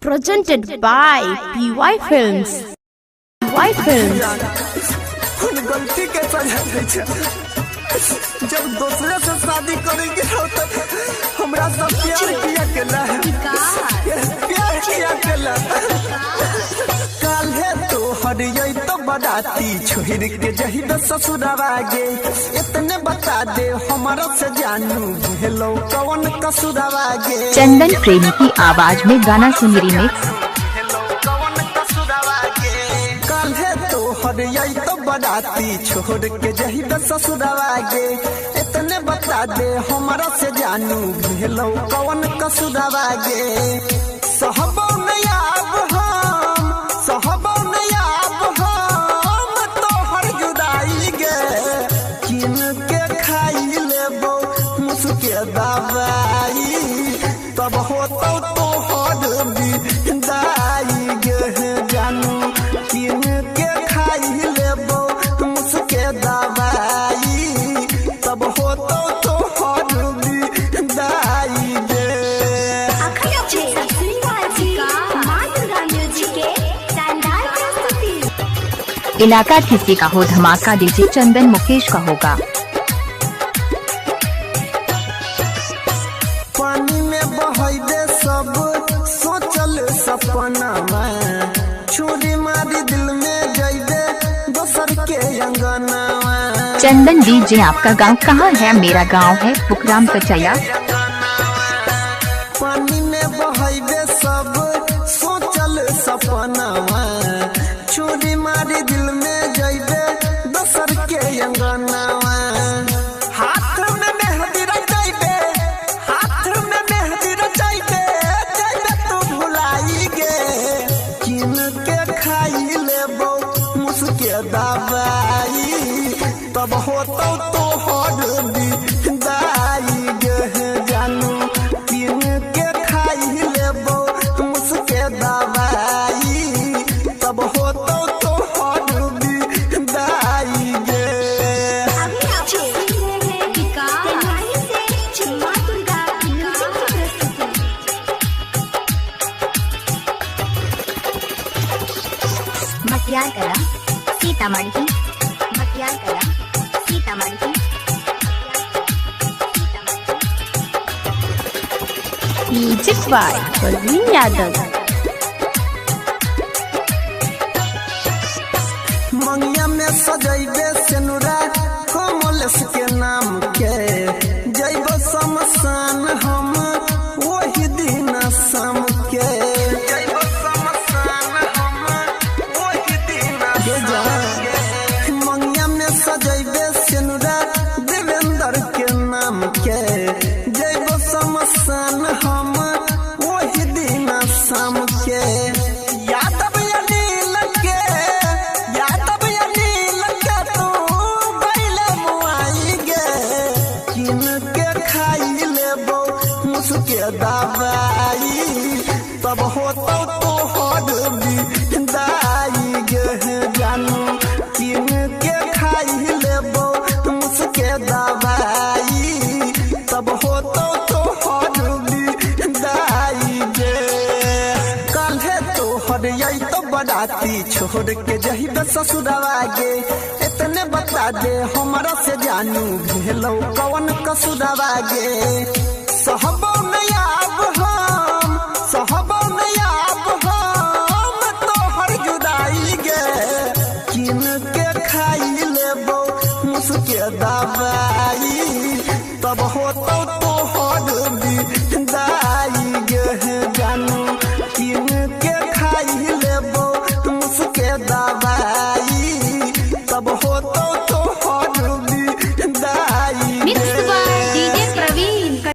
presented by PY Films. PY Films. गलती के सजा दै छै जब दूसरे से शादी करेंगे तो हमरा सब प्यार किया केला प्यार किया केला काल्हे तो हरियै तो बराती छोड़ के जही ससुरावा गे इतने बता दे हमारा से जानू हेलो कौन कसुरावा गे। चंदन प्रेमी की आवाज में गाना सुन रिमिक्स। हरियै तो बराती छोड़ के जही ससुरावा गे इतने बता दे हमारा से जानू हेलो कौन कसुरावा गे। सहबो नयाब हम सहबो नयाब हम तोहर जुदाई गे किन के खाई लेबो मुसके दवाई तब होतो तोहर विदाई गे जानू किन के दवाई तब होतो तो इलाका किसी का हो धमाका डीजे चंदन मुकेश का होगा। पानी में बहैबे सब सोचल सपना में छुरी मारी दिल में जैबे दोसर के अंगना। चंदन डीजे आपका गांव कहाँ है? मेरा गांव है पुखराम कचैया। पानी में बहैबे सब सोचल सपना में छुरी मारी दिल में जैबे दोसर के अंगना। हाथ में मेहंदी रचाइबे हाथ में मेहंदी रचाइबे जैबे तू भुलाई गे किन के खाई लेबो मुसके दवाई तब होतो तोहर विदाई गे जानू किन के खाई लेबो मुसके दवाई तब होतो तोहर विदाई गे। मटियार कला सीतामढ़ी मटियार कला Sitamarhi. Music by Parveen Yadav. मंगिया में सजैबे सेनुरा कमलेश के नाम के जैब शमशान हम वही दिन शाम के जैब शमशान हम वही दिन मंगिया में सजैबे सेनुरा देवेंद्र के नाम के जैब शमशान हम वही दिन शाम के। यादव अनिल के यादव अनिल के तू बैले मुआई गे किन के खाई लेबो मुसके दवाई तब होतो तोहर विदाई गे जानू किन के खाई लेबो मुसके दवाई तब होतो तोहर विदाई गे। काल्हे तोहर तो बराती छोड़ के जही ससुरावा गे इतने बता दे हमारा से जानू हेलो कौन कसुरावा गे। सहबो नयाब हम सहबो नयाब हम तोहर जुदाई गे किन के खाई लेबो मुसके दवाई तब होतो